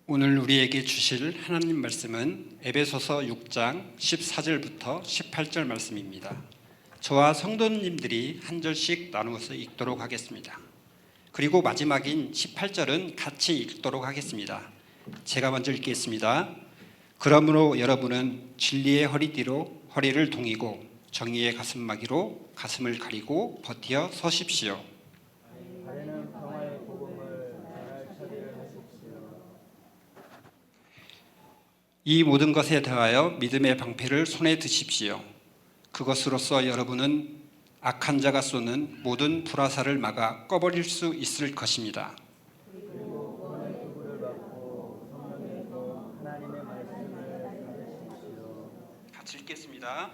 오늘 우리에게 주실 하나님 말씀은 에베소서 6장 14절부터 18절 말씀입니다. 저와 성도님들이 한 절씩 나누어서 읽도록 하겠습니다. 그리고 마지막인 18절은 같이 읽도록 하겠습니다. 제가 먼저 읽겠습니다. 그러므로 여러분은 진리의 허리띠로 허리를 동이고 정의의 가슴막이로 가슴을 가리고 버티어 서십시오. 이 모든 것에 더하여 믿음의 방패를 손에 드십시오. 그것으로서 여러분은 악한 자가 쏘는 모든 불화살을 막아 꺼버릴 수 있을 것입니다. 같이 읽겠습니다.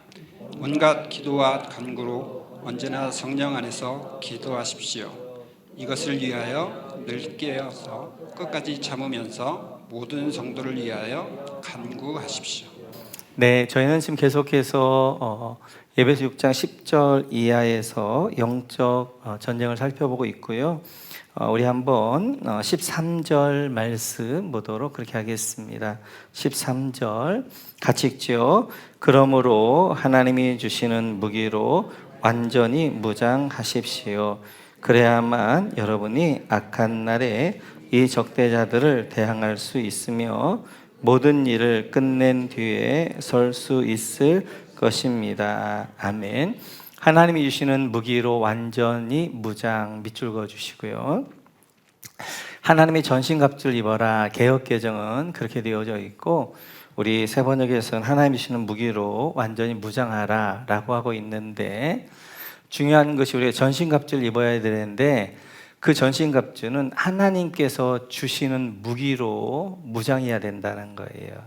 온갖 기도와 간구로 언제나 성령 안에서 기도하십시오. 이것을 위하여 늘 깨어서 끝까지 참으면서 모든 성도를 위하여 간구하십시오. 네, 저희는 지금 계속해서 에베소 6장 10절 이하에서 영적 전쟁을 살펴보고 있고요. 우리 한번 13절 말씀 보도록 그렇게 하겠습니다. 13절 같이 읽죠. 그러므로 하나님이 주시는 무기로 완전히 무장하십시오. 그래야만 여러분이 악한 날에 이 적대자들을 대항할 수 있으며 모든 일을 끝낸 뒤에 설 수 있을 것입니다. 아멘. 하나님이 주시는 무기로 완전히 무장 밑줄 그어 주시고요. 하나님의 전신갑주를 입어라. 개역개정은 그렇게 되어져 있고 우리 세번역에서는 하나님이 주시는 무기로 완전히 무장하라 라고 하고 있는데, 중요한 것이 우리가 전신갑주를 입어야 되는데 그 전신갑주는 하나님께서 주시는 무기로 무장해야 된다는 거예요.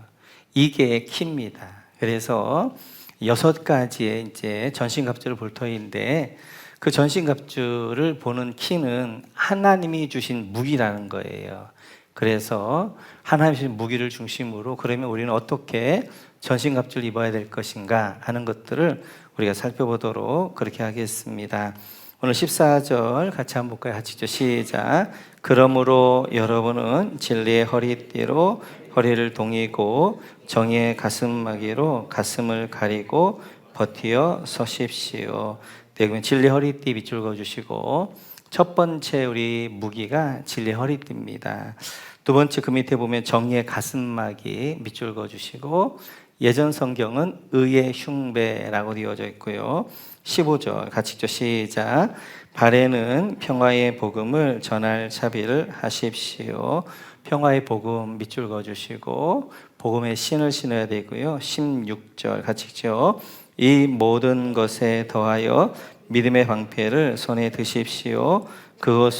이게 키입니다. 그래서 6가지의 이제 전신갑주를 볼 터인데 그 전신갑주를 보는 키는 하나님이 주신 무기라는 거예요. 그래서 하나님이 주신 무기를 중심으로 그러면 우리는 어떻게 전신갑주를 입어야 될 것인가 하는 것들을 우리가 살펴보도록 그렇게 하겠습니다. 오늘 14절 같이 한번 볼까요? 같이 읽죠. 시작. 그러므로 여러분은 진리의 허리띠로 허리를 동이고 정의의 가슴막이로 가슴을 가리고 버티어 서십시오. 네, 그러면 진리 허리띠 밑줄 그어주시고, 첫 번째 우리 무기가 진리 허리띠입니다. 두 번째 그 밑에 보면 정의의 가슴막이 밑줄 그어주시고, 예전 성경은 의의 흉배라고 되어져 있고요. 15절 같이 읽죠. 시작. 발에는 평화의 복음을 전할 차비를 하십시오. 평화의 복음 밑줄 그어주시고 복음의 신을 신어야 되고요. 16절 같이 읽죠. 이 모든 것에 더하여 믿음의 방패를 손에 드십시오. 그것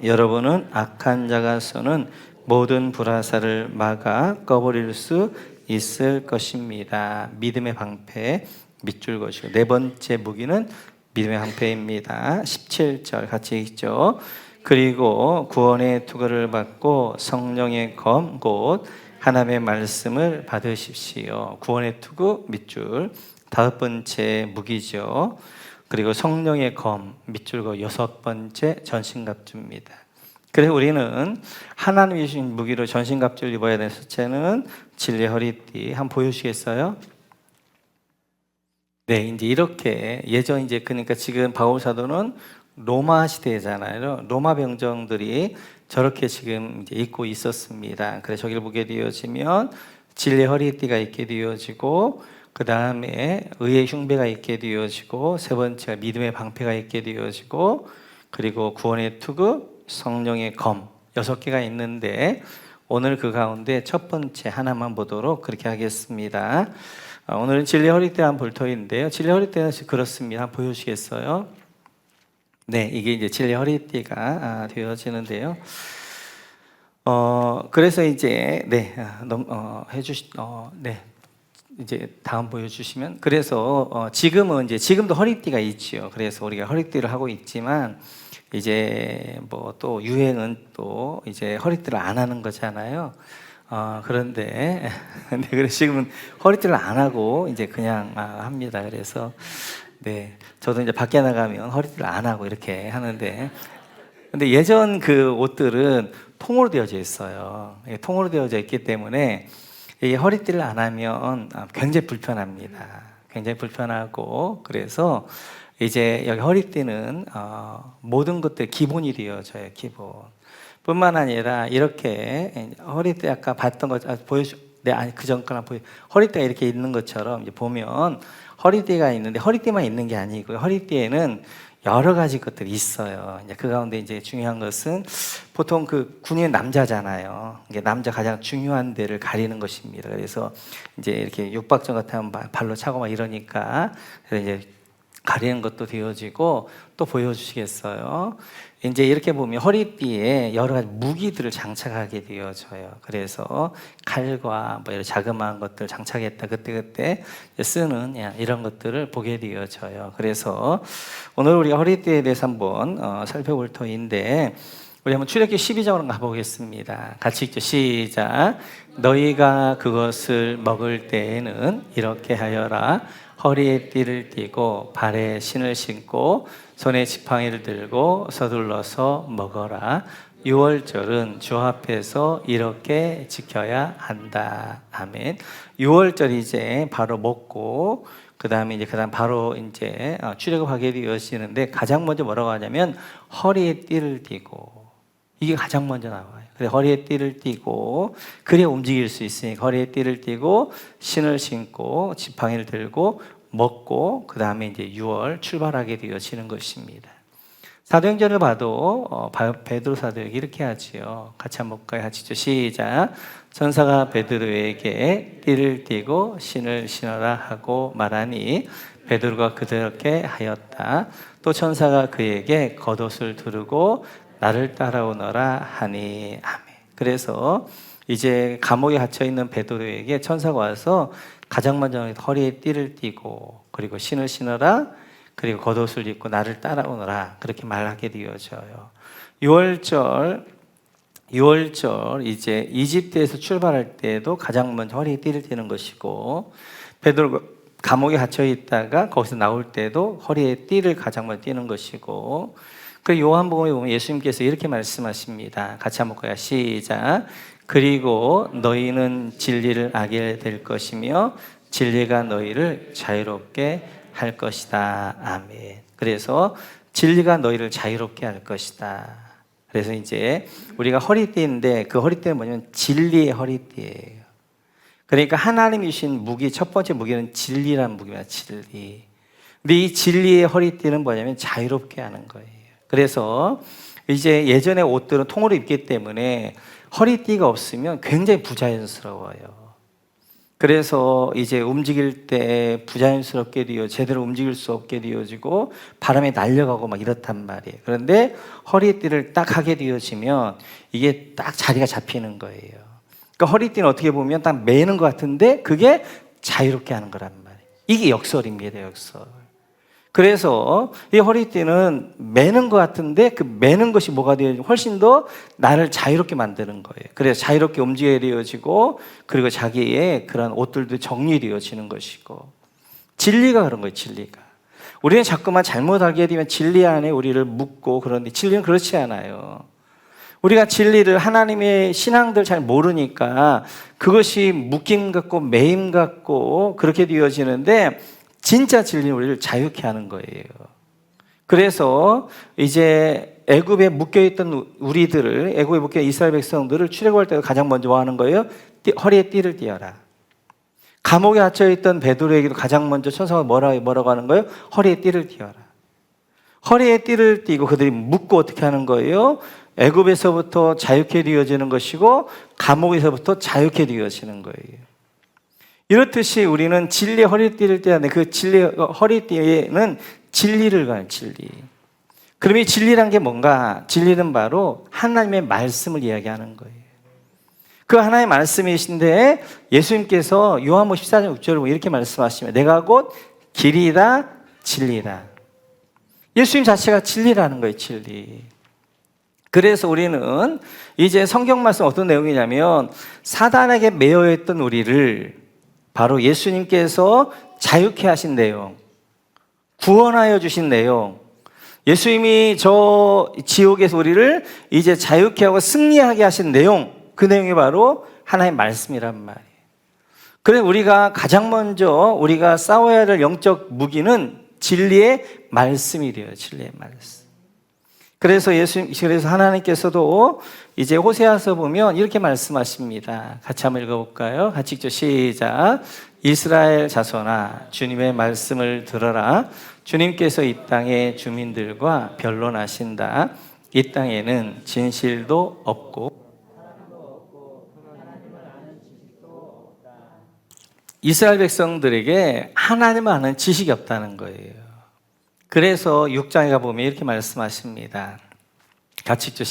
여러분은 악한 자가 쏘는 모든 불화살을 막아 꺼버릴 수 있을 것입니다. 믿음의 방패 밑줄 그어주시고, 네 번째 무기는 믿음의 방패입니다. 17절 같이 읽죠. 그리고 구원의 투구를 받고 성령의 검 곧 하나님의 말씀을 받으십시오. 구원의 투구 밑줄 다섯 번째 무기죠. 그리고 성령의 검 밑줄 그어 6번째 전신갑주입니다. 그래서 우리는 하나님이 주신 무기로 전신갑주를 입어야 되는 첫째는 진리의 허리띠. 한번 보여주시겠어요? 네, 이제 이렇게 예전 이제 그러니까 지금 바울 사도는 로마 시대잖아요. 로마 병정들이 저렇게 지금 이제 입고 있었습니다. 그래서 저기를 보게 되어지면 진리의 허리띠가 있게 되어지고, 그 다음에 의의 흉배가 있게 되어지고, 세 번째가 믿음의 방패가 있게 되어지고, 그리고 구원의 투구, 성령의 검 6개가 있는데 오늘 그 가운데 첫 번째 하나만 보도록 그렇게 하겠습니다. 오늘은 진리 허리띠 한번 볼 터인데요. 진리 허리띠는 그렇습니다. 한번 보여주시겠어요? 네, 이게 이제 진리 허리띠가 되어지는데요. 그래서 이제 네, 네, 이제 다음 보여주시면, 그래서 지금은 이제 지금도 허리띠가 있지요. 그래서 우리가 허리띠를 하고 있지만 이제 뭐 또 유행은 또 이제 허리띠를 안 하는 거잖아요. 그런데 네, 그래서 지금은 허리띠를 안 하고 이제 그냥 합니다. 그래서 네, 저도 이제 밖에 나가면 허리띠를 안 하고 이렇게 하는데, 근데 예전 그 옷들은 통으로 되어져 있어요. 통으로 되어져 있기 때문에 이 허리띠를 안 하면 굉장히 불편합니다. 굉장히 불편하고, 그래서 이제 여기 허리띠는 모든 것들 기본이 되어져요. 기본. 뿐만 아니라 이렇게 허리띠 아까 봤던 것 아니 그 전 거나 허리띠가 이렇게 있는 것처럼 이제 보면 허리띠가 있는데 허리띠만 있는 게 아니고요. 허리띠에는 여러 가지 것들이 있어요. 이제 그 가운데 이제 중요한 것은 보통 그 군인 남자잖아요. 이게 남자 가장 중요한 데를 가리는 것입니다. 그래서 이제 이렇게 육박전 같은 면 발로 차고 막 이러니까 그래서 이제 가리는 것도 되어지고, 또 보여주시겠어요? 이제 이렇게 보면 허리띠에 여러 가지 무기들을 장착하게 되어져요. 그래서 칼과 뭐 이런 자그마한 것들 장착했다 그때 쓰는 이런 것들을 보게 되어져요. 그래서 오늘 우리가 허리띠에 대해서 한번 살펴볼 터인데, 우리 한번 출애굽기 12장으로 가보겠습니다. 같이 읽죠. 시작. 너희가 그것을 먹을 때에는 이렇게 하여라. 허리에 띠를 띠고 발에 신을 신고 손에 지팡이를 들고 서둘러서 먹어라. 유월절은 주 앞에서 이렇게 지켜야 한다. 아멘. 유월절 이제 바로 먹고 그다음 바로 이제 출애굽하게 되어지는데, 가장 먼저 뭐라고 하냐면 허리에 띠를 띠고, 이게 가장 먼저 나와요. 그래, 허리에 띠를 띠고, 그래 움직일 수 있으니까 허리에 띠를 띠고 신을 신고 지팡이를 들고 먹고, 그 다음에 이제 6월 출발하게 되어지는 것입니다. 사도행전을 봐도 베드로 사도에게 이렇게 하지요. 같이 한번 볼까요? 같이 시작. 천사가 베드로에게 띠를 띠고 신을 신어라 하고 말하니 베드로가 그렇게 하였다. 또 천사가 그에게 겉옷을 두르고 나를 따라오너라 하니. 아멘. 그래서 이제 감옥에 갇혀 있는 베드로에게 천사가 와서 가장 먼저 허리에 띠를 띠고, 그리고 신을 신어라, 그리고 겉옷을 입고 나를 따라오너라, 그렇게 말하게 되어져요. 6월절 이제 이집트에서 출발할 때도 가장 먼저 허리에 띠를 띠는 것이고, 베드로가 감옥에 갇혀 있다가 거기서 나올 때도 허리에 띠를 가장 먼저 띠는 것이고, 그 요한복음에 보면 예수님께서 이렇게 말씀하십니다. 같이 한번 볼까요? 시작. 그리고 너희는 진리를 알게 될 것이며 진리가 너희를 자유롭게 할 것이다. 아멘. 그래서 진리가 너희를 자유롭게 할 것이다. 그래서 이제 우리가 허리띠인데, 그 허리띠는 뭐냐면 진리의 허리띠예요. 그러니까 하나님이 주신 무기, 첫 번째 무기는 진리라는 무기입니다. 진리. 근데 이 진리의 허리띠는 뭐냐면 자유롭게 하는 거예요. 그래서 이제 예전의 옷들은 통으로 입기 때문에 허리띠가 없으면 굉장히 부자연스러워요. 그래서 이제 움직일 때 부자연스럽게 제대로 움직일 수 없게 되어지고 바람에 날려가고 막 이렇단 말이에요. 그런데 허리띠를 딱 하게 되어지면 이게 딱 자리가 잡히는 거예요. 그러니까 허리띠는 어떻게 보면 딱 매는 것 같은데 그게 자유롭게 하는 거란 말이에요. 이게 역설입니다. 역설. 그래서 이 허리띠는 매는 것 같은데 그 매는 것이 뭐가 되어지면 훨씬 더 나를 자유롭게 만드는 거예요. 그래서 자유롭게 움직여야 되어지고, 그리고 자기의 그런 옷들도 정리되어지는 것이고, 진리가 그런 거예요. 진리가. 우리는 자꾸만 잘못 알게 되면 진리 안에 우리를 묶고, 그런데 진리는 그렇지 않아요. 우리가 진리를, 하나님의 신앙들 잘 모르니까 그것이 묶임 같고 매임 같고 그렇게 되어지는데, 진짜 진리는 우리를 자유케 하는 거예요. 그래서 이제 애굽에 묶여있던 우리들을, 애굽에 묶여 이스라엘 백성들을 출애굽할 때 가장 먼저 뭐 하는 거예요? 허리에 띠를 띠어라. 감옥에 갇혀있던 베드로에게도 가장 먼저 천사가 뭐라고 하는 거예요? 허리에 띠를 띠어라. 허리에 띠를 띠고 그들이 묶고 어떻게 하는 거예요? 애굽에서부터 자유케 되어지는 것이고 감옥에서부터 자유케 되어지는 거예요. 이렇듯이 우리는 진리의 허리띠를 떼야 하는데, 그 진리의 허리띠에는 진리를 가요. 진리. 그럼 이 진리란 게 뭔가? 진리는 바로 하나님의 말씀을 이야기하는 거예요. 그 하나님의 말씀이신데 예수님께서 요한복음 14장 6절을 보면 이렇게 말씀하시면, 내가 곧 길이다 진리다. 예수님 자체가 진리라는 거예요. 진리. 그래서 우리는 이제 성경 말씀 어떤 내용이냐면, 사단에게 매여있던 우리를 바로 예수님께서 자유케 하신 내용, 구원하여 주신 내용, 예수님이 저 지옥에서 우리를 이제 자유케 하고 승리하게 하신 내용, 그 내용이 바로 하나님의 말씀이란 말이에요. 그래서 우리가 가장 먼저 우리가 싸워야 될 영적 무기는 진리의 말씀이래요. 진리의 말씀. 그래서 하나님께서도 이제 호세아서 보면 이렇게 말씀하십니다. 같이 한번 읽어볼까요? 같이 읽죠. 시작. 이스라엘 자손아, 주님의 말씀을 들어라. 주님께서 이 땅의 주민들과 변론하신다. 이 땅에는 진실도 없고 이스라엘 백성들에게 하나님을 아는 지식이 없다는 거예요. 그래서 6장에 가보면 이렇게 말씀하십니다. 같이 읽죠.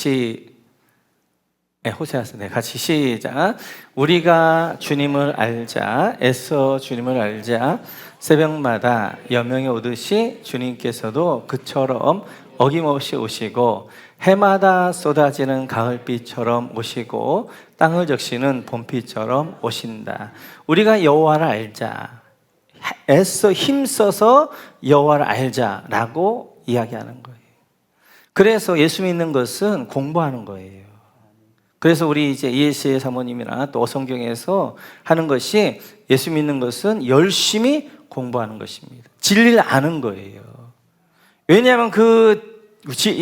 호세아서 같이 시작. 우리가 주님을 알자, 애써 주님을 알자. 새벽마다 여명이 오듯이 주님께서도 그처럼 어김없이 오시고 해마다 쏟아지는 가을비처럼 오시고 땅을 적시는 봄비처럼 오신다. 우리가 여호와를 알자, 애써 힘써서 여호와를 알자라고 이야기하는 거예요. 그래서 예수 믿는 것은 공부하는 거예요. 그래서 우리 이제 이혜씨 사모님이나 또 어성경에서 하는 것이 예수 믿는 것은 열심히 공부하는 것입니다. 진리를 아는 거예요. 왜냐하면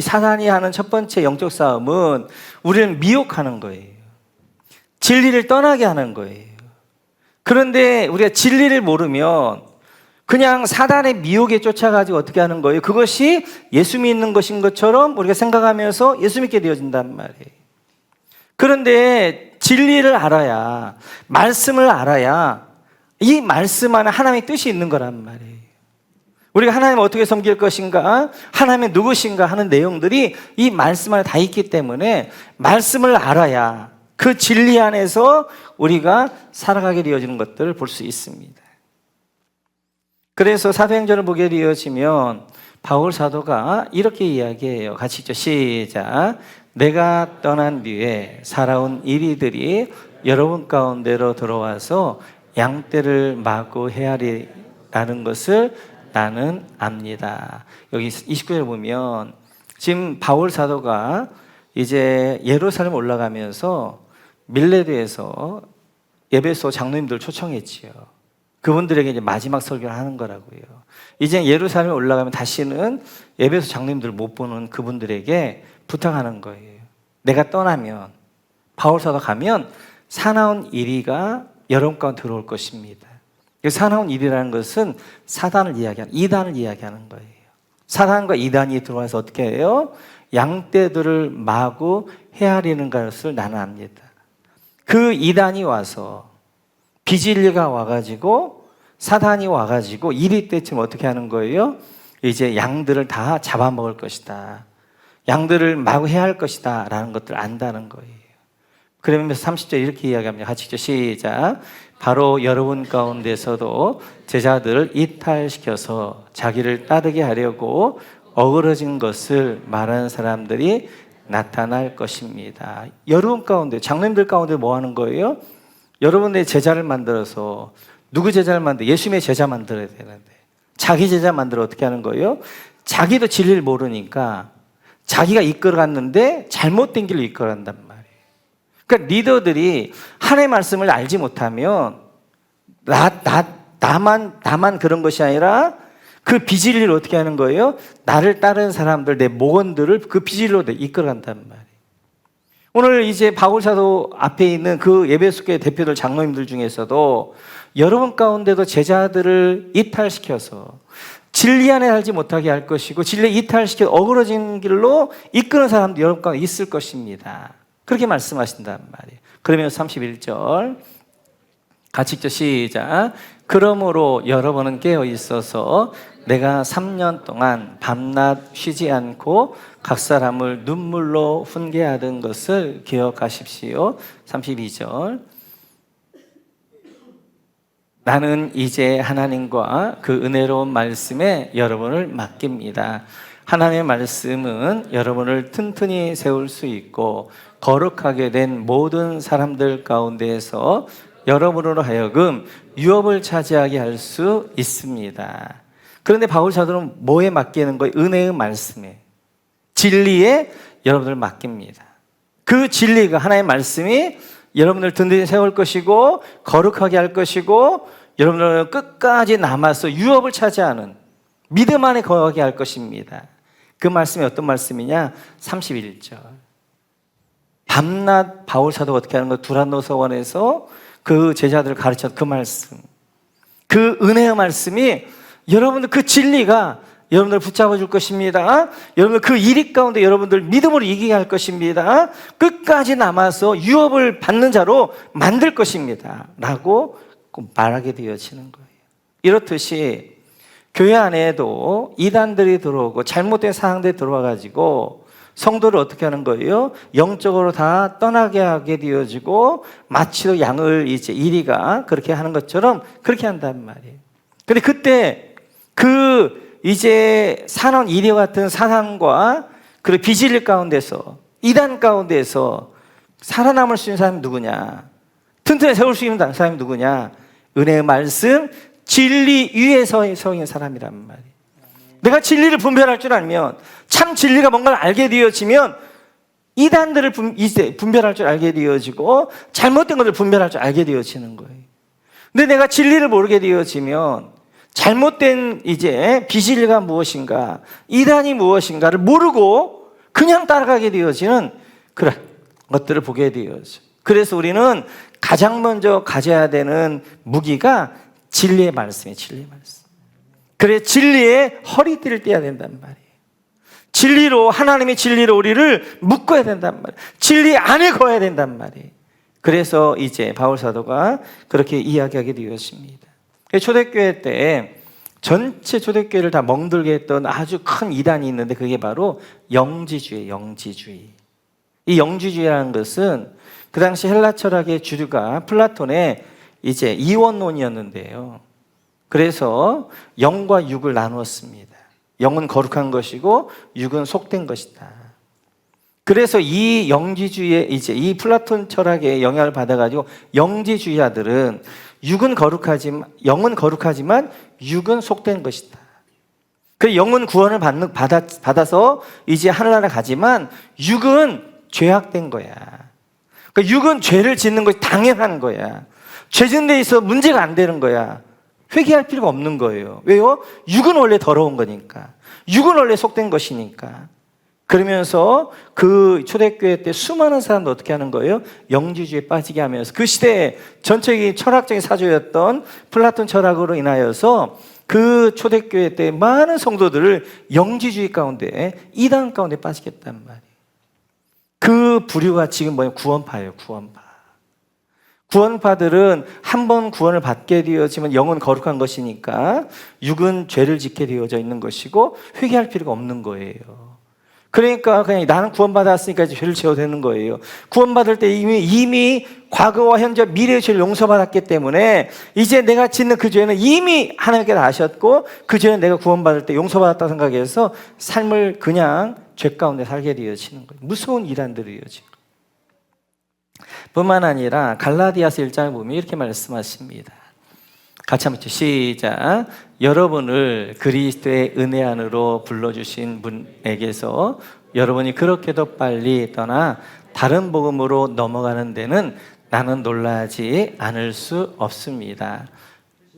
사단이 하는 첫 번째 영적 싸움은 우리를 미혹하는 거예요. 진리를 떠나게 하는 거예요. 그런데 우리가 진리를 모르면 그냥 사단의 미혹에 쫓아가지고 어떻게 하는 거예요? 그것이 예수 믿는 것인 것처럼 우리가 생각하면서 예수 믿게 되어진단 말이에요. 그런데 진리를 알아야, 말씀을 알아야 이 말씀 안에 하나님의 뜻이 있는 거란 말이에요. 우리가 하나님을 어떻게 섬길 것인가, 하나님이 누구신가 하는 내용들이 이 말씀 안에 다 있기 때문에 말씀을 알아야 그 진리 안에서 우리가 살아가게 되어지는 것들을 볼 수 있습니다. 그래서 사도행전을 보게 되어지면 바울 사도가 이렇게 이야기해요. 같이 읽죠. 시작. 내가 떠난 뒤에 살아온 이리들이 여러분 가운데로 들어와서 양떼를 마구 헤아리라는 것을 나는 압니다. 여기 29절 보면 지금 바울 사도가 이제 예루살렘 올라가면서 밀레드에서 에베소 장로님들 초청했지요. 그분들에게 이제 마지막 설교를 하는 거라고요. 이제 예루살렘 올라가면 다시는 에베소 장로님들 못 보는 그분들에게 부탁하는 거예요. 내가 떠나면, 바울 사도 가면 사나운 이리가 여러분 가운데 들어올 것입니다. 사나운 일이라는 것은 사단을 이야기하는, 이단을 이야기하는 거예요. 사단과 이단이 들어와서 어떻게 해요? 양떼들을 마구 헤아리는 것을 나는 압니다. 그 이단이 와서 비진리가 와가지고 사단이 와가지고 이리 때쯤 어떻게 하는 거예요? 이제 양들을 다 잡아먹을 것이다. 양들을 마구 해할 것이다 라는 것들을 안다는 거예요. 그러면서 30절 이렇게 이야기합니다. 같이 읽죠. 시작. 바로 여러분 가운데서도 제자들을 이탈시켜서 자기를 따르게 하려고 어그러진 것을 말하는 사람들이 나타날 것입니다. 여러분 가운데, 장로님들 가운데 뭐 하는 거예요? 여러분의 제자를 만들어서, 누구 제자를 만들어? 예수님의 제자 만들어야 되는데 자기 제자 만들어 어떻게 하는 거예요? 자기도 진리를 모르니까 자기가 이끌어갔는데 잘못된 길로 이끌어간단 말이에요. 그러니까 리더들이 하나님의 말씀을 알지 못하면 나만 그런 것이 아니라 그 비진리를 어떻게 하는 거예요? 나를 따르는 사람들, 내 모원들을 그 비진리로 이끌어간단 말이에요. 오늘 이제 바울 사도 앞에 있는 그 에베소 교회 대표들 장로님들 중에서도 여러분 가운데도 제자들을 이탈시켜서 진리 안에 살지 못하게 할 것이고 진리에 이탈시켜 어그러진 길로 이끄는 사람도 여러분 가운데 있을 것입니다. 그렇게 말씀하신단 말이에요. 그러면 31절 같이 읽죠. 시작. 그러므로 여러분은 깨어 있어서 내가 3년 동안 밤낮 쉬지 않고 각 사람을 눈물로 훈계하던 것을 기억하십시오. 32절. 나는 이제 하나님과 그 은혜로운 말씀에 여러분을 맡깁니다. 하나님의 말씀은 여러분을 튼튼히 세울 수 있고 거룩하게 된 모든 사람들 가운데에서 여러분으로 하여금 유업을 차지하게 할 수 있습니다. 그런데 바울 사도는 뭐에 맡기는 거예요? 은혜의 말씀에, 진리에 여러분들 맡깁니다. 그 진리가, 하나의 말씀이 여러분들 든든히 세울 것이고 거룩하게 할 것이고 여러분들은 끝까지 남아서 유업을 차지하는 믿음 안에 거하게 할 것입니다. 그 말씀이 어떤 말씀이냐? 31절. 밤낮 바울 사도가 어떻게 하는 거? 두란노서원에서 그 제자들을 가르쳤던 그 말씀, 그 은혜의 말씀이 여러분들, 그 진리가 여러분들 붙잡아 줄 것입니다. 여러분들 그 일 가운데 여러분들 믿음으로 이기게 할 것입니다. 끝까지 남아서 유업을 받는 자로 만들 것입니다 라고 말하게 되어지는 거예요. 이렇듯이 교회 안에도 이단들이 들어오고 잘못된 사항들이 들어와 가지고 성도를 어떻게 하는 거예요? 영적으로 다 떠나게 하게 되어지고 마치도 양을 이제 이리가 그렇게 하는 것처럼 그렇게 한단 말이에요. 근데 그때 그 이제 사나운 이리 같은 사상과 그리고 비진리 가운데서, 이단 가운데서 살아남을 수 있는 사람이 누구냐? 튼튼히 세울 수 있는 사람이 누구냐? 은혜의 말씀, 진리 위에 서 있는 사람이란 말이에요. 내가 진리를 분별할 줄 알면, 참 진리가 뭔가를 알게 되어지면 이단들을 이제 분별할 줄 알게 되어지고 잘못된 것을 분별할 줄 알게 되어지는 거예요. 근데 내가 진리를 모르게 되어지면 잘못된 이제 비진리가 무엇인가, 이단이 무엇인가를 모르고 그냥 따라가게 되어지는 그런 것들을 보게 되어져. 그래서 우리는 가장 먼저 가져야 되는 무기가 진리의 말씀이에요. 진리의 말씀. 그래, 진리에 허리띠를 떼야 된단 말이에요. 진리로, 하나님의 진리로 우리를 묶어야 된단 말이에요. 진리 안에 거해야 된단 말이에요. 그래서 이제 바울 사도가 그렇게 이야기하게 되었습니다. 초대교회 때 전체 초대교회를 다 멍들게 했던 아주 큰 이단이 있는데 그게 바로 영지주의예요. 영지주의. 이 영지주의라는 것은 그 당시 헬라 철학의 주류가 플라톤의 이제 이원론이었는데요. 그래서 영과 육을 나누었습니다. 영은 거룩한 것이고 육은 속된 것이다. 그래서 이 영지주의의 이제 이 플라톤 철학의 영향을 받아가지고 영지주의자들은 영은 거룩하지만 육은 속된 것이다. 그 영은 구원을 받아서 이제 하늘나라 가지만 육은 죄악된 거야. 그러니까 육은 죄를 짓는 것이 당연한 거야. 죄 짓는 데 있어 문제가 안 되는 거야. 회개할 필요가 없는 거예요. 왜요? 육은 원래 더러운 거니까. 육은 원래 속된 것이니까. 그러면서 그 초대교회 때 수많은 사람들 어떻게 하는 거예요? 영지주의에 빠지게 하면서 그 시대에 전적인 철학적인 사조였던 플라톤 철학으로 인하여서 그 초대교회 때 많은 성도들을 영지주의 가운데, 이단 가운데 빠지게 했단 말이에요. 그 부류가 지금 뭐예요? 구원파예요. 구원파. 구원파들은 한 번 구원을 받게 되어지면 영은 거룩한 것이니까 육은 죄를 짓게 되어져 있는 것이고 회개할 필요가 없는 거예요. 그러니까 그냥 나는 구원받았으니까 이제 죄를 지어도 되는 거예요. 구원받을 때 이미 과거와 현재 미래의 죄를 용서받았기 때문에 이제 내가 짓는 그 죄는 이미 하나님께서 아셨고 그 죄는 내가 구원받을 때 용서받았다고 생각해서 삶을 그냥 죄 가운데 살게 되어지는 거예요. 무서운 이단들이에요 지금. 뿐만 아니라 갈라디아서 1장을 보면 이렇게 말씀하십니다. 같이 한번 시작. 여러분을 그리스도의 은혜 안으로 불러주신 분에게서 여러분이 그렇게도 빨리 떠나 다른 복음으로 넘어가는 데는 나는 놀라지 않을 수 없습니다.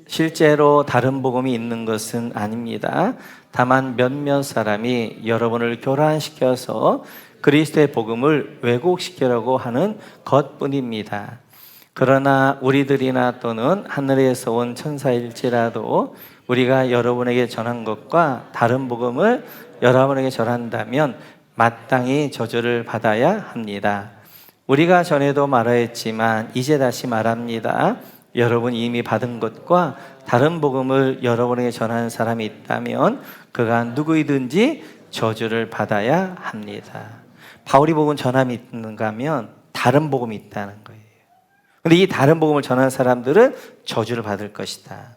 실제로 다른 복음이 있는 것은 아닙니다. 다만 몇몇 사람이 여러분을 교란시켜서 그리스도의 복음을 왜곡시키려고 하는 것뿐입니다. 그러나 우리들이나 또는 하늘에서 온 천사일지라도 우리가 여러분에게 전한 것과 다른 복음을 여러분에게 전한다면 마땅히 저주를 받아야 합니다. 우리가 전에도 말하였지만 이제 다시 말합니다. 여러분이 이미 받은 것과 다른 복음을 여러분에게 전하는 사람이 있다면 그가 누구이든지 저주를 받아야 합니다. 바울이 복음 전함이 있는가 하면 다른 복음이 있다는 거예요. 근데 이 다른 복음을 전하는 사람들은 저주를 받을 것이다.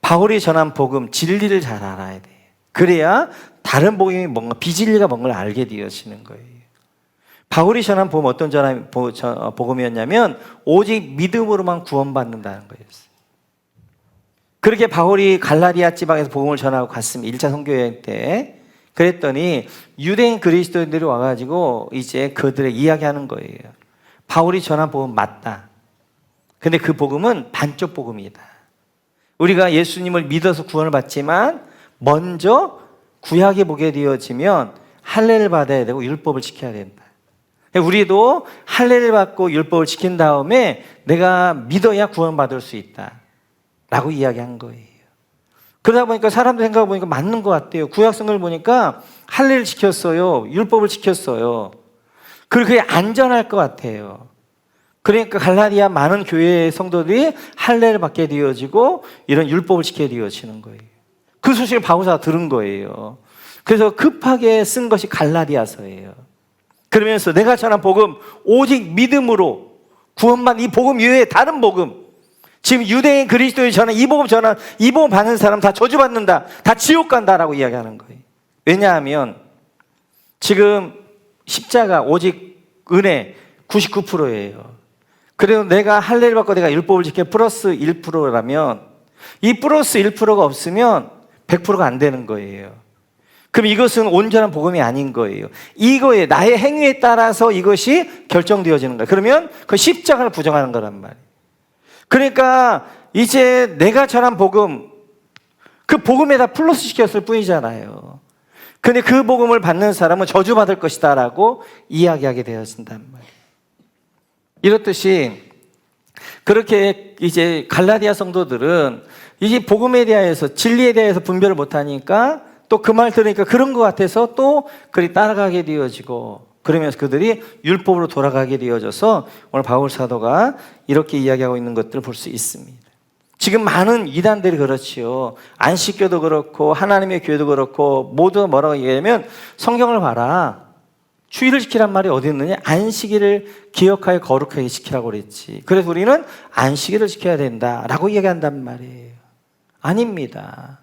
바울이 전한 복음, 진리를 잘 알아야 돼. 그래야 다른 복음이 뭔가, 비진리가 뭔가를 알게 되어지는 거예요. 바울이 전한 복음 어떤 복음이었냐면 오직 믿음으로만 구원받는다는 거였어요. 그렇게 바울이 갈라디아 지방에서 복음을 전하고 갔습니다. 1차 선교여행 때. 그랬더니 유대인 그리스도인들이 와가지고 이제 그들의 이야기하는 거예요. 바울이 전한 복음 맞다. 근데 그 복음은 반쪽 복음이다. 우리가 예수님을 믿어서 구원을 받지만 먼저 구약에 보게 되어지면 할례를 받아야 되고 율법을 지켜야 된다. 우리도 할례를 받고 율법을 지킨 다음에 내가 믿어야 구원받을 수 있다 라고 이야기한 거예요. 그러다 보니까 사람들 생각해 보니까 맞는 것 같아요. 구약 성경을 보니까 할례를 지켰어요. 율법을 지켰어요. 그리고 그게 안전할 것 같아요. 그러니까 갈라디아 많은 교회의 성도들이 할례를 받게 되어지고 이런 율법을 지켜야 되어지는 거예요. 그 소식을 바울사가 들은 거예요. 그래서 급하게 쓴 것이 갈라디아서예요. 그러면서 내가 전한 복음 오직 믿음으로 구원만 이 복음 이외에 다른 복음, 지금 유대인 그리스도인 전한 이 복음 받는 사람 다 저주받는다, 다 지옥 간다라고 이야기하는 거예요. 왜냐하면 지금 십자가 오직 은혜 99%예요. 그래도 내가 할례를 받고 내가 율법을 지켜 플러스 1%라면 이 플러스 1%가 없으면 100%가 안 되는 거예요. 그럼 이것은 온전한 복음이 아닌 거예요. 이거에 나의 행위에 따라서 이것이 결정되어지는 거예요. 그러면 그 십자가를 부정하는 거란 말이에요. 그러니까 이제 내가 전한 복음, 그 복음에다 플러스 시켰을 뿐이잖아요. 근데 그 복음을 받는 사람은 저주받을 것이다 라고 이야기하게 되어진단 말이에요. 이렇듯이 그렇게 이제 갈라디아 성도들은 이제 복음에 대해서 진리에 대해서 분별을 못하니까 또 그 말 들으니까 그런 것 같아서 또 그리 따라가게 되어지고 그러면서 그들이 율법으로 돌아가게 되어져서 오늘 바울 사도가 이렇게 이야기하고 있는 것들을 볼 수 있습니다. 지금 많은 이단들이 그렇지요. 안식교도 그렇고 하나님의 교회도 그렇고 모두 뭐라고 얘기하면 성경을 봐라. 주일을 지키란 말이 어디 있느냐? 안식일을 기억하여 거룩하게 지키라고 그랬지. 그래서 우리는 안식일을 지켜야 된다라고 얘기한단 말이에요. 아닙니다.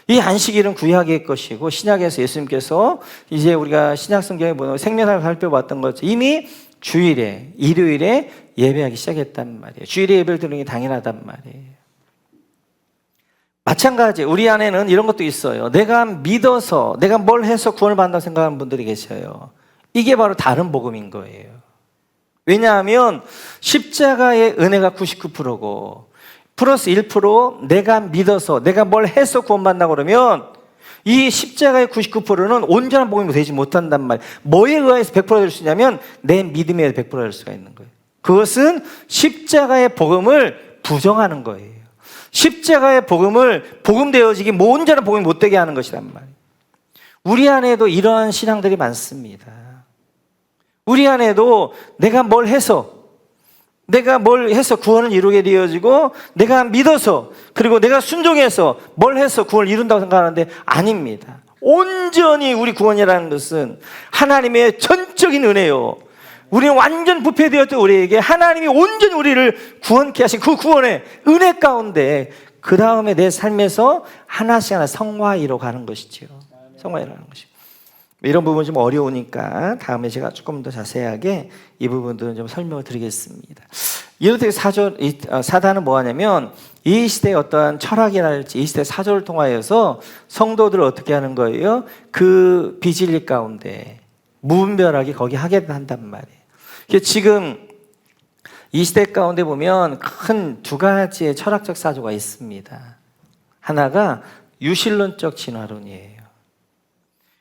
이 안식일은 구약의 것이고 신약에서 예수님께서 이제 우리가 신약 성경에 보면 생명사를 살펴봤던 것처럼 이미 주일에 일요일에 예배하기 시작했단 말이에요. 주일에 예배를 드리는 게 당연하단 말이에요. 마찬가지 우리 안에는 이런 것도 있어요. 내가 믿어서 내가 뭘 해서 구원을 받는다고 생각하는 분들이 계셔요. 이게 바로 다른 복음인 거예요. 왜냐하면 십자가의 은혜가 99%고 플러스 1% 내가 믿어서 내가 뭘 해서 구원받는다고 그러면 이 십자가의 99%는 온전한 복음이 되지 못한단 말이에요. 뭐에 의해서 100% 될 수 있냐면 내 믿음에 의해 100% 될 수가 있는 거예요. 그것은 십자가의 복음을 부정하는 거예요. 십자가의 복음을 복음되어지기 온전한 복음이 못되게 하는 것이란 말이에요. 우리 안에도 이러한 신앙들이 많습니다. 우리 안에도 내가 뭘 해서 구원을 이루게 되어지고 내가 믿어서 그리고 내가 순종해서 뭘 해서 구원을 이룬다고 생각하는데 아닙니다. 온전히 우리 구원이라는 것은 하나님의 전적인 은혜요. 우리는 완전 부패되었던 우리에게 하나님이 온전히 우리를 구원케 하신 그 구원의 은혜 가운데 그 다음에 내 삶에서 하나씩 하나 성화이로 가는 것이죠. 성화이로 가는 것이죠. 이런 부분 좀 어려우니까 다음에 제가 조금 더 자세하게 이 부분들은 좀 설명을 드리겠습니다. 이렇게 사단은 뭐하냐면 이 시대의 어떠한 철학이랄지 이 시대의 사조를 통하여서 성도들을 어떻게 하는 거예요? 그 비진리 가운데 무분별하게 거기 하게 한단 말이에요. 지금 이 시대 가운데 보면 큰 두 가지의 철학적 사조가 있습니다. 하나가 유실론적 진화론이에요.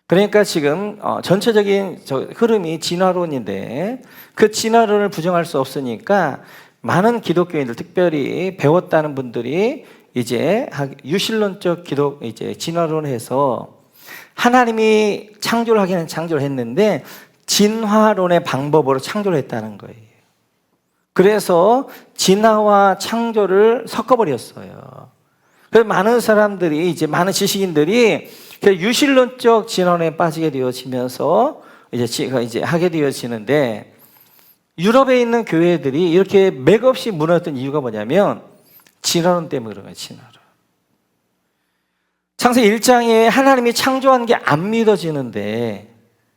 그러니까 지금 전체적인 흐름이 진화론인데 그 진화론을 부정할 수 없으니까 많은 기독교인들 특별히 배웠다는 분들이 이제 유실론적 진화론을 해서 하나님이 창조를 하기는 창조를 했는데 진화론의 방법으로 창조를 했다는 거예요. 그래서 진화와 창조를 섞어버렸어요. 그래서 많은 사람들이 많은 지식인들이 유실론적 진화론에 빠지게 되어지면서 이제 하게 되어지는데 유럽에 있는 교회들이 이렇게 맥없이 무너졌던 이유가 뭐냐면 진화론 때문에 그런 거예요. 진화론. 창세기 1장에 하나님이 창조한 게 안 믿어지는데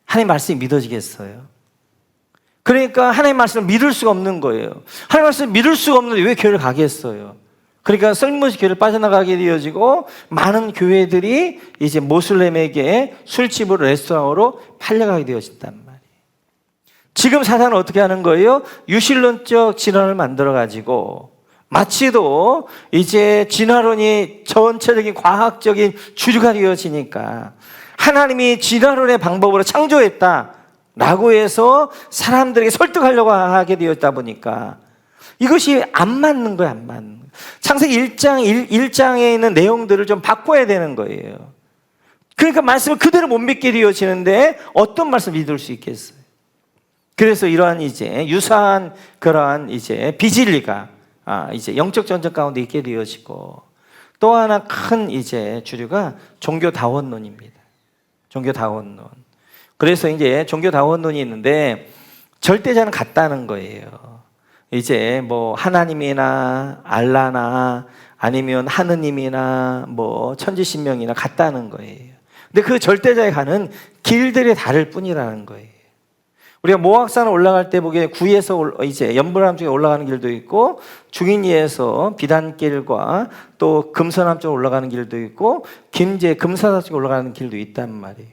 하나님 말씀이 믿어지겠어요? 그러니까 하나님 말씀을 믿을 수가 없는 거예요. 하나님 말씀을 믿을 수가 없는데 왜 교회를 가겠어요? 그러니까 쓸모없이 교회를 빠져나가게 되어지고 많은 교회들이 이제 모슬렘에게 술집으로 레스토랑으로 팔려가게 되어진단 말이에요. 지금 사단은 어떻게 하는 거예요? 유실론적 진화를 만들어가지고 마치도 이제 진화론이 전체적인 과학적인 주류가 되어지니까 하나님이 진화론의 방법으로 창조했다라고 해서 사람들에게 설득하려고 하게 되었다 보니까 이것이 안 맞는 거예요, 안 맞는 거예요. 창세기 1장에 있는 내용들을 좀 바꿔야 되는 거예요. 그러니까 말씀을 그대로 못 믿게 되어지는데 어떤 말씀 믿을 수 있겠어요? 그래서 이러한 이제 유사한 그러한 이제 비진리가 이제 영적 전쟁 가운데 있게 되어지고 또 하나 큰 이제 주류가 종교다원론입니다. 종교다원론. 그래서 이제 종교다원론이 있는데 절대자는 같다는 거예요. 이제 뭐 하나님이나 알라나 아니면 하느님이나 뭐 천지신명이나 같다는 거예요. 근데 그 절대자에 가는 길들이 다를 뿐이라는 거예요. 우리가 모악산 올라갈 때 보기에 구에서 이제 연불암 쪽에 올라가는 길도 있고 중인리에서 비단길과 또 금서남 쪽 올라가는 길도 있고 김제 금사사 쪽 올라가는 길도 있단 말이에요.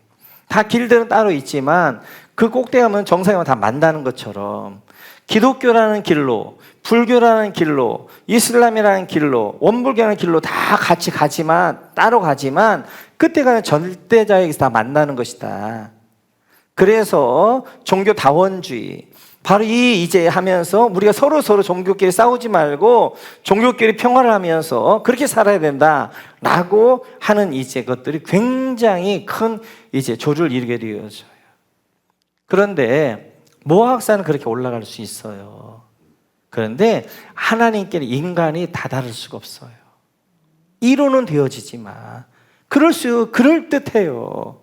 다 길들은 따로 있지만 그 꼭대기 가면 정상에 다 만나는 것처럼 기독교라는 길로, 불교라는 길로, 이슬람이라는 길로, 원불교라는 길로 다 같이 가지만 따로 가지만 끝에 가는 절대자에게서 다 만나는 것이다. 그래서 종교다원주의 바로 이 이제 하면서 우리가 서로 종교끼리 싸우지 말고 종교끼리 평화를 하면서 그렇게 살아야 된다라고 하는 이제 것들이 굉장히 큰 이제 조를 이루게 되어져요. 그런데 모학사는 그렇게 올라갈 수 있어요. 그런데 하나님께는 인간이 다다를 수가 없어요. 이론은 되어지지만 그럴 듯해요.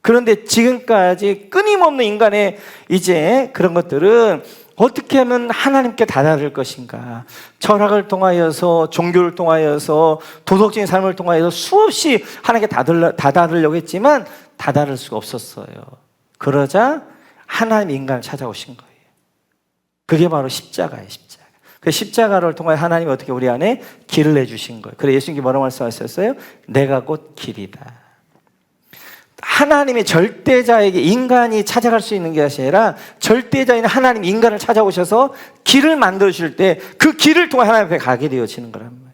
그런데 지금까지 끊임없는 인간의 이제 그런 것들은 어떻게 하면 하나님께 다다를 것인가? 철학을 통하여서, 종교를 통하여서, 도덕적인 삶을 통하여서 수없이 하나님께 다다르려고 했지만 다다를 수가 없었어요. 그러자 하나님 인간을 찾아오신 거예요. 그게 바로 십자가예요, 십자가. 그 십자가를 통해 하나님이 어떻게 우리 안에 길을 내주신 거예요. 그래서 예수님께 뭐라고 말씀하셨어요? 내가 곧 길이다. 하나님의 절대자에게 인간이 찾아갈 수 있는 것이 아니라 절대자인 하나님 인간을 찾아오셔서 길을 만들어 주실 때 그 길을 통해 하나님 앞에 가게 되어지는 거란 말이에요.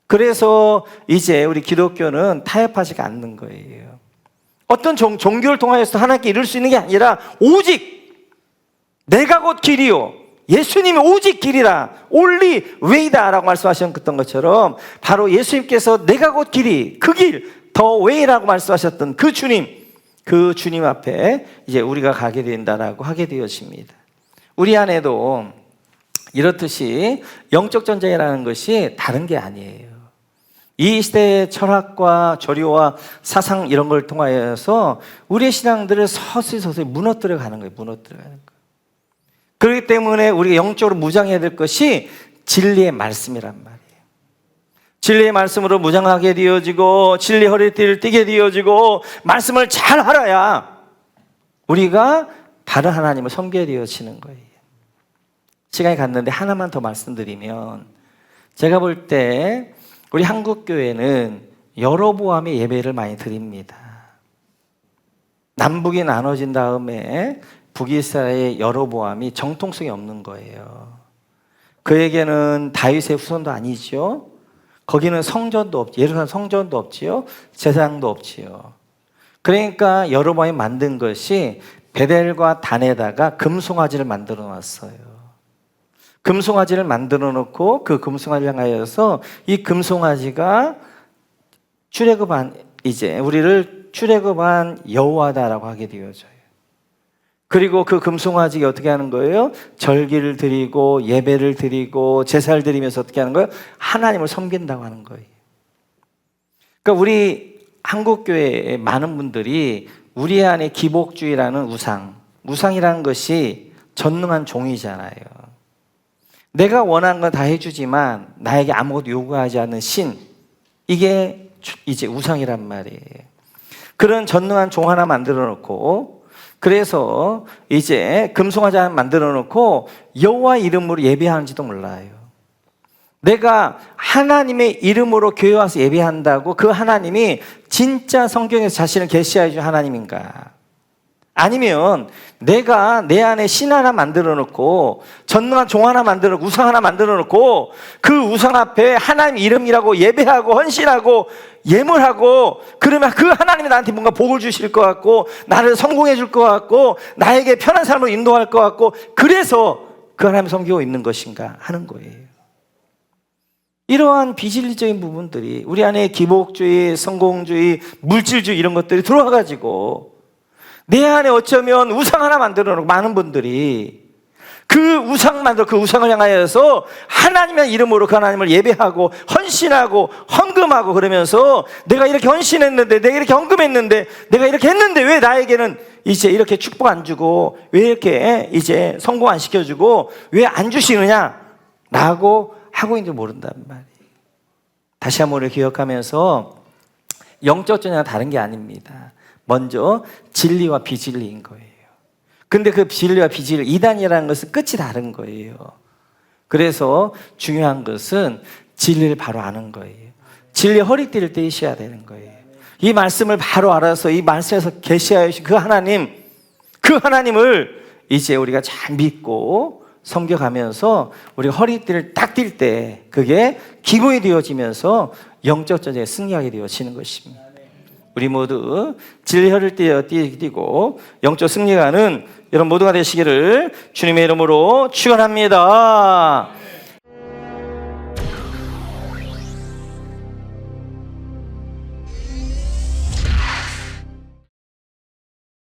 그래서 이제 우리 기독교는 타협하지 않는 거예요. 어떤 종교를 통하여서 하나님께 이룰 수 있는 게 아니라 오직 내가 곧 길이요 예수님이 오직 길이라 only way다라고 말씀하셨던 것처럼 바로 예수님께서 내가 곧 길이 그 길 더 웨이라고 말씀하셨던 그 주님 앞에 이제 우리가 가게 된다라고 하게 되어집니다. 우리 안에도 이렇듯이 영적 전쟁이라는 것이 다른 게 아니에요. 이 시대의 철학과 조류와 사상 이런 걸 통하여서 우리의 신앙들을 서서히 무너뜨려 가는 거예요. 무너뜨려 가는 거예요. 그렇기 때문에 우리가 영적으로 무장해야 될 것이 진리의 말씀이란 말이에요. 진리의 말씀으로 무장하게 되어지고 진리 허리띠를 띠게 되어지고 말씀을 잘 알아야 우리가 바른 하나님을 섬기게 되어지는 거예요. 시간이 갔는데 하나만 더 말씀드리면 제가 볼 때 우리 한국교회는 여로보암의 예배를 많이 드립니다. 남북이 나눠진 다음에 북이스라엘의 여로보암이 정통성이 없는 거예요. 그에게는 다윗의 후손도 아니죠. 거기는 성전도 없지, 예루살렘 성전도 없지요, 제사장도 없지요. 그러니까 여로보암이 만든 것이 베델과 단에다가 금송아지를 만들어 놨어요. 금송아지를 만들어 놓고 그 금송아지를 향하여서 이 금송아지가 출애굽한 이제 우리를 출애굽한 여호와다라고 하게 되어져요. 그리고 그 금송아지가 어떻게 하는 거예요? 절기를 드리고 예배를 드리고 제사를 드리면서 어떻게 하는 거예요? 하나님을 섬긴다고 하는 거예요. 그러니까 우리 한국교회의 많은 분들이 우리 안에 기복주의라는 우상이라는 것이 전능한 종이잖아요. 내가 원하는 건 다 해주지만 나에게 아무것도 요구하지 않는 신, 이게 이제 우상이란 말이에요. 그런 전능한 종 하나 만들어 놓고 그래서 이제 금송아지 하나 만들어 놓고 여호와 이름으로 예배하는지도 몰라요. 내가 하나님의 이름으로 교회 와서 예배한다고 그 하나님이 진짜 성경에서 자신을 계시해 준 하나님인가? 아니면 내가 내 안에 신 하나 만들어 놓고 전능한 종 하나 만들어 놓고 우상 하나 만들어 놓고 그 우상 앞에 하나님 이름이라고 예배하고 헌신하고 예물하고 그러면 그 하나님이 나한테 뭔가 복을 주실 것 같고 나를 성공해 줄 것 같고 나에게 편한 삶으로 인도할 것 같고 그래서 그 하나님을 섬기고 있는 것인가 하는 거예요. 이러한 비진리적인 부분들이 우리 안에 기복주의, 성공주의, 물질주의 이런 것들이 들어와가지고 내 안에 어쩌면 우상 하나 만들어 놓고 많은 분들이 그 우상을 향하여서 하나님의 이름으로 그 하나님을 예배하고 헌신하고 헌금하고 그러면서 내가 이렇게 헌신했는데 내가 이렇게 헌금했는데 내가 이렇게 했는데 왜 나에게는 이제 이렇게 축복 안 주고 왜 이렇게 이제 성공 안 시켜주고 왜 안 주시느냐 라고 하고 있는지 모른단 말이에요. 다시 한번 우리 기억하면서 영적 전쟁은 다른 게 아닙니다. 먼저 진리와 비진리인 거예요. 근데 그 진리와 비진리, 이단이라는 것은 끝이 다른 거예요. 그래서 중요한 것은 진리를 바로 아는 거예요. 진리의 허리띠를 떼셔야 되는 거예요. 이 말씀을 바로 알아서 이 말씀에서 계시하여 주신 그 하나님을 이제 우리가 잘 믿고 섬겨가면서 우리 허리띠를 딱 뛸 때 그게 기본이 되어지면서 영적 전쟁에 승리하게 되어지는 것입니다. 우리 모두 진리 허리띠를 띄고 영적 승리가는 여러분 모두가 되시기를 주님의 이름으로 축원합니다.